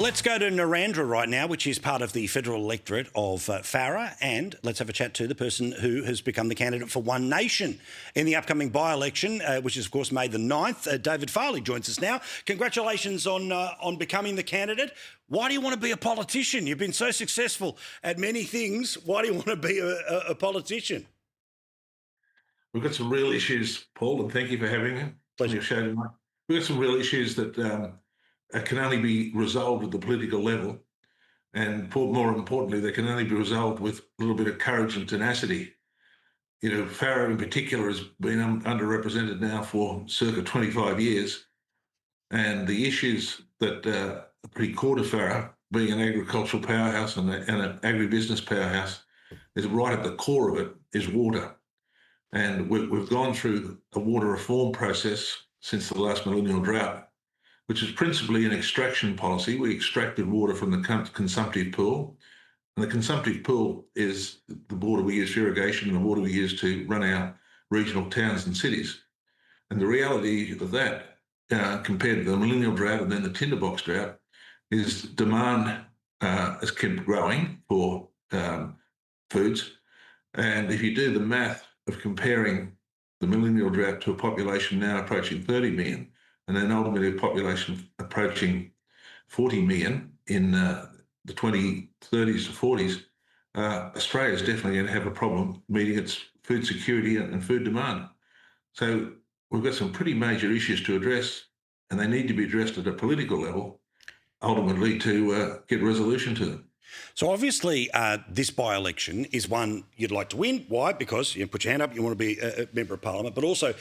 Let's go to Narendra right now, which is part of the federal electorate of Farrer, and let's have a chat to the person who has become the candidate for One Nation in the upcoming by-election, which is, of course, May the 9th. David Farley joins us now. Congratulations on becoming the candidate. Why do you want to be a politician? You've been so successful at many things. Why do you want to be a politician? We've got some real issues, Paul, and thank you for having me on your show tonight. We've got some real issues that can only be resolved at the political level, and more importantly, they can only be resolved with a little bit of courage and tenacity. You know, Farrer in particular has been underrepresented now for circa 25 years, and the issues that are pretty core to Farrer, being an agricultural powerhouse and an agribusiness powerhouse, is right at the core of it is water. And we've gone through a water reform process since the last millennial drought, which is principally an extraction policy. We extracted water from the consumptive pool, and the consumptive pool is the water we use for irrigation and the water we use to run our regional towns and cities. And the reality of that, compared to the millennial drought and then the tinderbox drought, is demand has kept growing for foods. And if you do the math of comparing the millennial drought to a population now approaching 30 million, and then ultimately a population approaching 40 million in the 2030s to 40s, Australia is definitely going to have a problem meeting its food security and food demand. So we've got some pretty major issues to address, and they need to be addressed at a political level, ultimately to get resolution to them. So obviously this by-election is one you'd like to win. Why? Because you put your hand up, you want to be a member of parliament, but also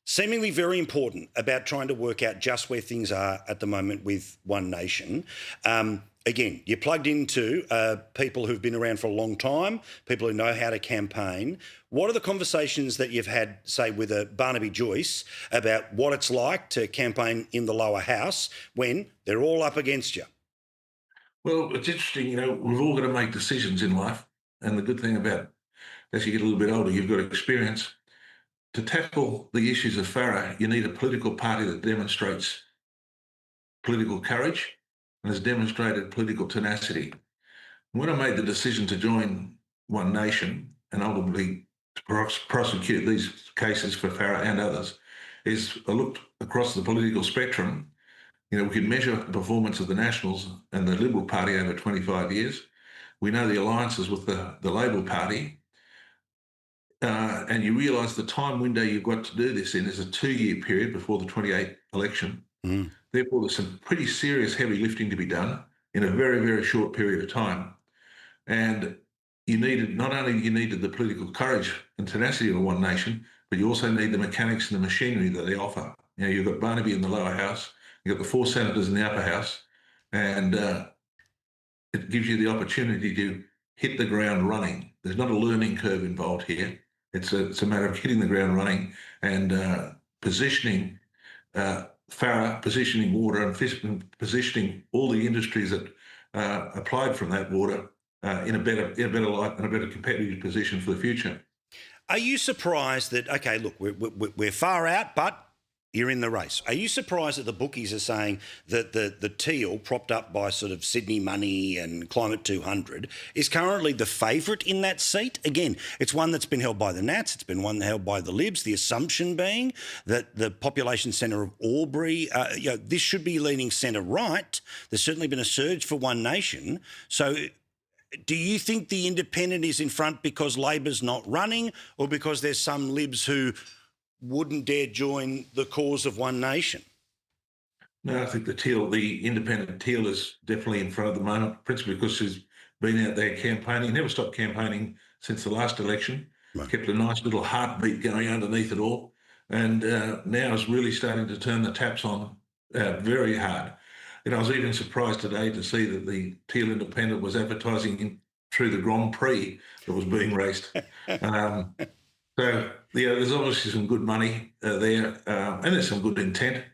seemingly very important about trying to work out just where things are at the moment with One Nation. Again, you're plugged into people who've been around for a long time, people who know how to campaign. What are the conversations that you've had, say, with Barnaby Joyce about what it's like to campaign in the lower house when they're all up against you? Well, it's interesting, you know, we've all got to make decisions in life. And the good thing about as you get a little bit older, you've got experience. To tackle the issues of Farrer, you need a political party that demonstrates political courage and has demonstrated political tenacity. When I made the decision to join One Nation and ultimately to prosecute these cases for Farrer and others, is I looked across the political spectrum. You know, we can measure the performance of the Nationals and the Liberal Party over 25 years. We know the alliances with the Labor Party. And you realise the time window you've got to do this in is a 2-year period before the 28th election. Therefore, there's some pretty serious heavy lifting to be done in a very, very short period of time. And you needed, not only you needed the political courage and tenacity of One Nation, but you also need the mechanics and the machinery that they offer. You know, you've got Barnaby in the lower house, you've got the 4 senators in the upper house, and it gives you the opportunity to hit the ground running. There's not a learning curve involved here. It's a matter of hitting the ground running and positioning Farrer, positioning water, and positioning all the industries that applied from that water in a better light and a better competitive position for the future. Are you surprised that, okay, look, we're far out, but you're in the race? Are you surprised that the bookies are saying that the Teal, propped up by sort of Sydney Money and Climate 200, is currently the favourite in that seat? Again, it's one that's been held by the Nats, it's been one held by the Libs, the assumption being that the population centre of Albury, this should be leaning centre-right. There's certainly been a surge for One Nation. So do you think the independent is in front because Labor's not running, or because there's some Libs who wouldn't dare join the cause of One Nation? No, I think the independent Teal is definitely in front at the moment, principally because she's been out there campaigning, never stopped campaigning since the last election, Right. Kept a nice little heartbeat going underneath it all, and now is really starting to turn the taps on very hard. And I was even surprised today to see that the Teal Independent was advertising through the Grand Prix that was being raced. So, yeah, there's obviously some good money there, and there's some good intent.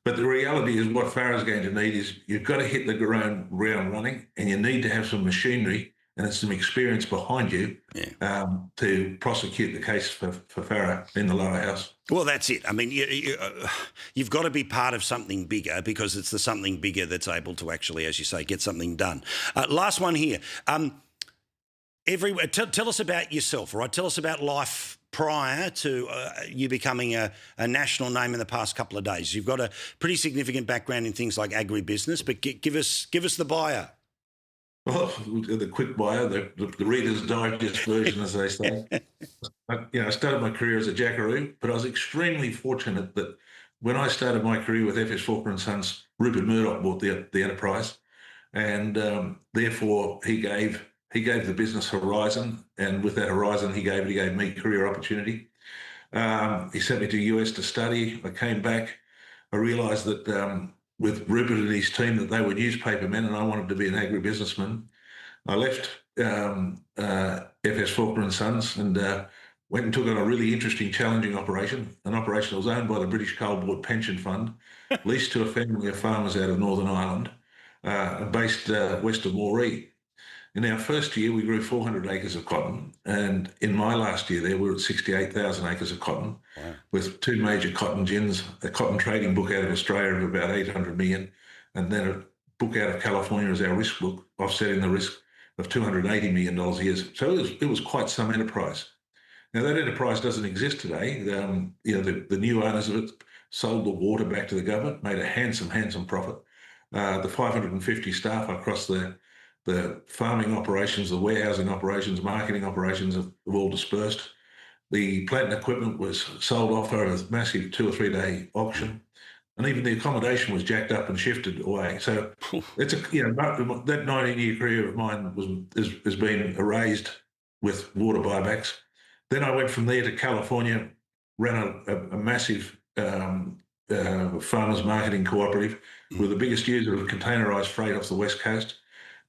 But the reality is what Farrer's going to need is you've got to hit the ground running, and you need to have some machinery and it's some experience behind you to prosecute the case for Farrer in the lower house. Well, that's it. I mean, you've got to be part of something bigger, because it's the something bigger that's able to actually, as you say, get something done. Last one here. Tell us about yourself, all right? Tell us about life prior to you becoming a national name in the past couple of days. You've got a pretty significant background in things like agribusiness, but give us the bio. Well, the quick bio, the Reader's Digest version, as they say. I started my career as a jackaroo, but I was extremely fortunate that when I started my career with FS Faulkner and Sons, Rupert Murdoch bought the enterprise, and therefore he gave the business horizon, and with that horizon, he gave me career opportunity. He sent me to the US to study. I came back. I realised that with Rupert and his team, that they were newspapermen, and I wanted to be an agribusinessman. I left FS Faulkner and Sons and went and took on a really interesting, challenging operation, an operation that was owned by the British Coal Board Pension Fund, leased to a family of farmers out of Northern Ireland, based west of Moree. In our first year, we grew 400 acres of cotton, and in my last year there, we were at 68,000 acres of cotton, with two major cotton gins, a cotton trading book out of Australia of about 800 million, and then a book out of California as our risk book, offsetting the risk of $280 million a year. So it was quite some enterprise. Now, that enterprise doesn't exist today. The new owners of it sold the water back to the government, made a handsome profit. The 550 staff across the farming operations, the warehousing operations, marketing operations have all dispersed. The plant and equipment was sold off at a massive 2 or 3 day auction, and even the accommodation was jacked up and shifted away. So it's that 19-year career of mine has been erased with water buybacks. Then I went from there to California, ran a massive farmers marketing cooperative. We're the biggest user of containerised freight off the West Coast.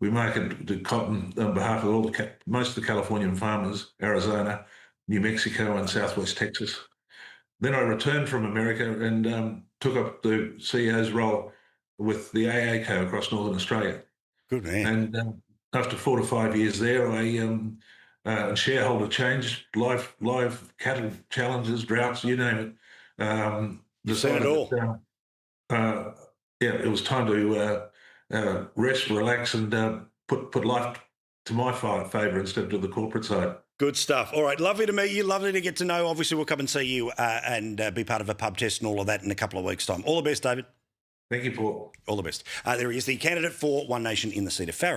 We marketed the cotton on behalf of most of the Californian farmers, Arizona, New Mexico, and Southwest Texas. Then I returned from America and took up the CEO's role with the AACO across Northern Australia. Good man. And after 4 to 5 years there, I shareholder change, live cattle challenges, droughts, you name it. You said it all. It was time to rest, relax, and put life to my favour instead of to the corporate side. Good stuff. All right, lovely to meet you, lovely to get to know. Obviously, we'll come and see you and be part of a pub test and all of that in a couple of weeks' time. All the best, David. Thank you, Paul. All the best. There he is, the candidate for One Nation in the seat of Farrer.